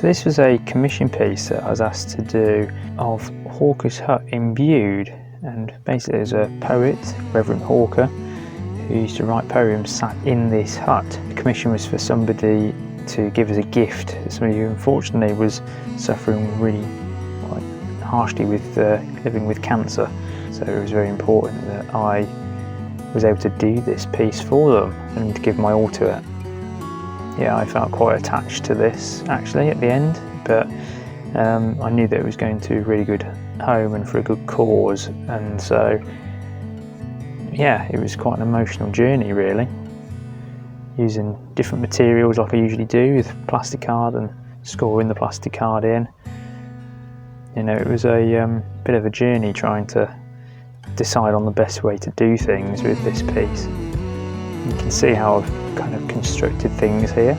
So this was a commission piece that I was asked to do of Hawker's hut imbued, and basically there's a poet, Reverend Hawker, who used to write poems sat in this hut. The commission was for somebody to give as a gift, somebody who unfortunately was suffering really quite harshly with living with cancer. So it was very important that I was able to do this piece for them and give my all to it. Yeah, I felt quite attached to this actually at the end, but I knew that it was going to a really good home and for a good cause, and so yeah, it was quite an emotional journey really, using different materials like I usually do with plastic card and scoring the plastic card in. You know, it was a bit of a journey trying to decide on the best way to do things with this piece. You can see how I've kind of constructed things here,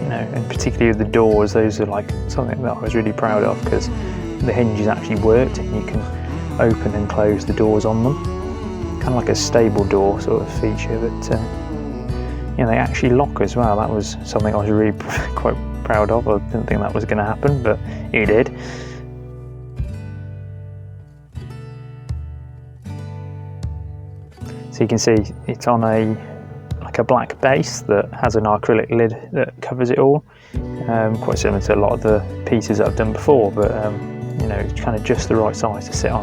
you know, and particularly with the doors, those are like something that I was really proud of, because the hinges actually worked and you can open and close the doors on them, kind of like a stable door sort of feature. But you know, they actually lock as well. That was something I was really quite proud of. I didn't think that was going to happen, but it did. So you can see it's on like a black base that has an acrylic lid that covers it all. Quite similar to a lot of the pieces that I've done before, but you know, it's kind of just the right size to sit on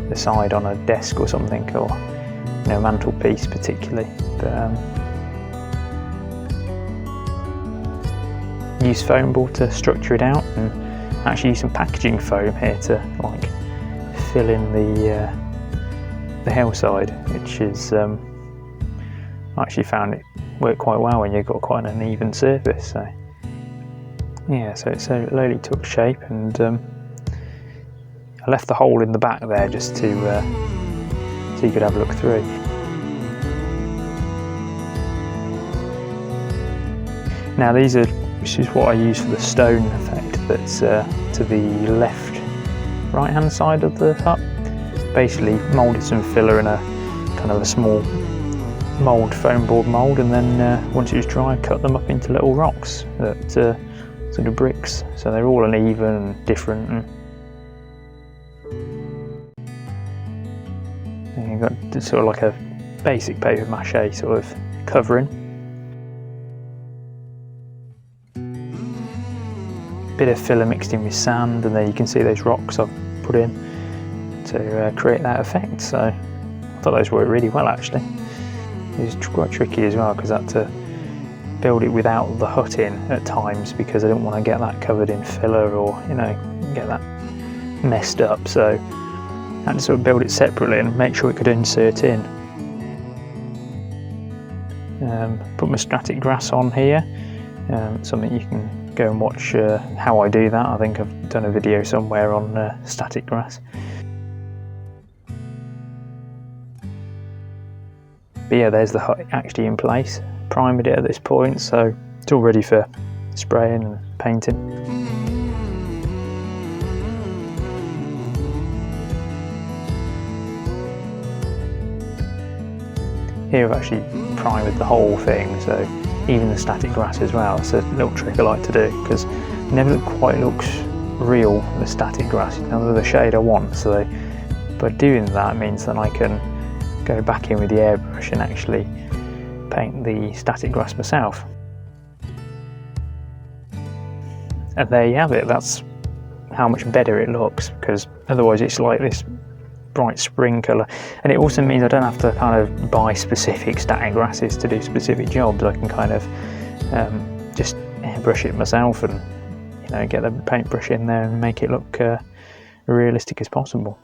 the side on a desk or something, or you know, mantelpiece particularly. But use foam board to structure it out, and actually use some packaging foam here to like fill in the hillside, which is I actually found it worked quite well when you've got quite an uneven surface. So yeah, so it slowly took shape, and I left the hole in the back there just to so you could have a look through. Now this is what I use for the stone effect that's to the left right hand side of the hut. Basically moulded some filler in a kind of a small mould, foam board mould, and then once it was dry, cut them up into little rocks, that sort of bricks, so they're all uneven and different. And you've got sort of like a basic paper mache sort of covering. Bit of filler mixed in with sand, and there you can see those rocks I've put in to create that effect. So I thought those worked really well actually. It was quite tricky as well, because I had to build it without the hut in at times, because I didn't want to get that covered in filler or, you know, get that messed up. So I had to sort of build it separately and make sure it could insert in. Put my static grass on here, something you can go and watch how I do that. I think I've done a video somewhere on static grass. But yeah, there's the hut actually in place. Primed it at this point, so it's all ready for spraying and painting. Here I've actually primed the whole thing, so even the static grass as well. It's a little trick I like to do, because it never quite looks real, the static grass, you know, the shade I want. So by doing that means that I can go back in with the airbrush and actually paint the static grass myself. And there you have it. That's how much better it looks, because otherwise it's like this bright spring colour. And it also means I don't have to kind of buy specific static grasses to do specific jobs. I can kind of just airbrush it myself, and you know, get the paintbrush in there and make it look realistic as possible.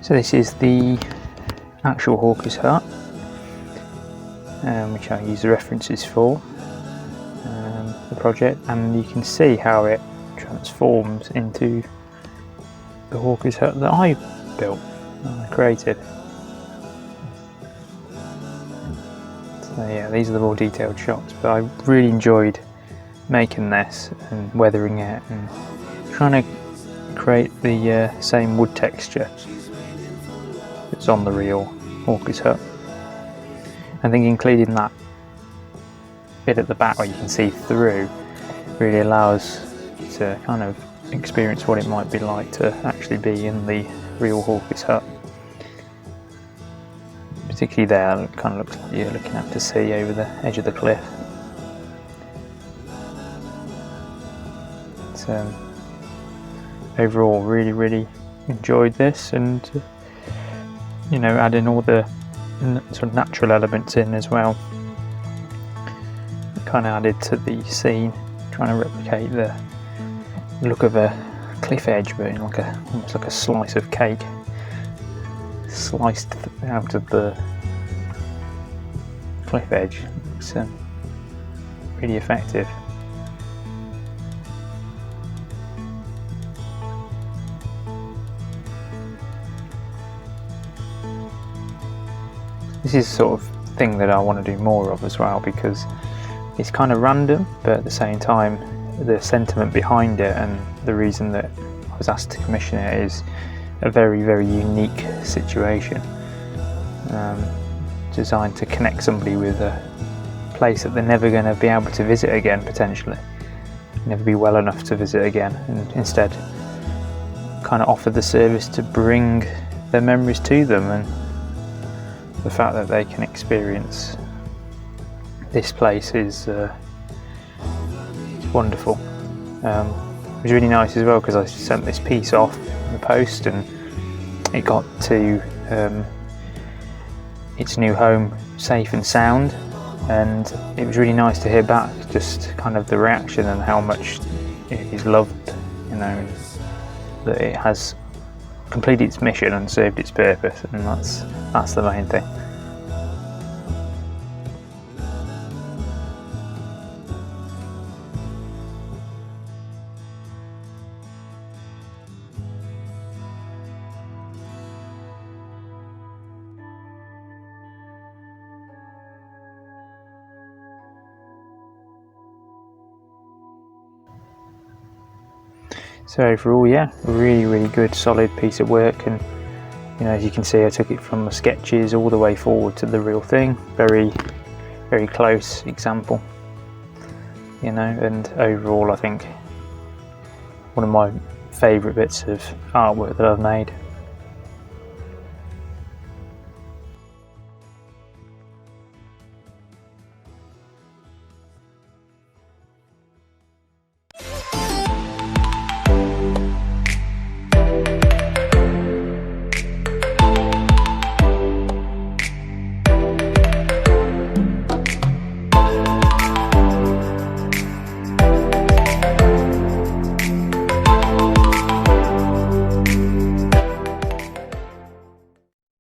So this is the actual Hawker's hut, which I use the references for the project, and you can see how it transforms into the Hawker's hut that I built and created. So yeah, these are the more detailed shots, but I really enjoyed making this and weathering it and trying to create the same wood texture that's on the real Hawker's hut. I think including that bit at the back where you can see through really allows you to kind of experience what it might be like to actually be in the real hawker's hut. Particularly there, it kind of looks like you're looking out to sea over the edge of the cliff. So overall, really enjoyed this, and you know, adding all the sort of natural elements in as well. It kind of added to the scene, trying to replicate the look of a cliff edge, but in like almost like a slice of cake sliced out of the cliff edge. It's really effective. This is the sort of thing that I want to do more of as well, because it's kind of random, but at the same time the sentiment behind it and the reason that I was asked to commission it is a very unique situation, designed to connect somebody with a place that they're never going to be able to visit again, potentially never be well enough to visit again, and instead kind of offer the service to bring their memories to them, and the fact that they can experience this place is wonderful. It was really nice as well, because I sent this piece off in the post and it got to its new home safe and sound, and it was really nice to hear back just kind of the reaction and how much it is loved, you know, that it has completed its mission and served its purpose, and that's the main thing. So overall, yeah, really good solid piece of work, and you know, as you can see, I took it from the sketches all the way forward to the real thing. Very close example, you know, and overall I think one of my favourite bits of artwork that I've made.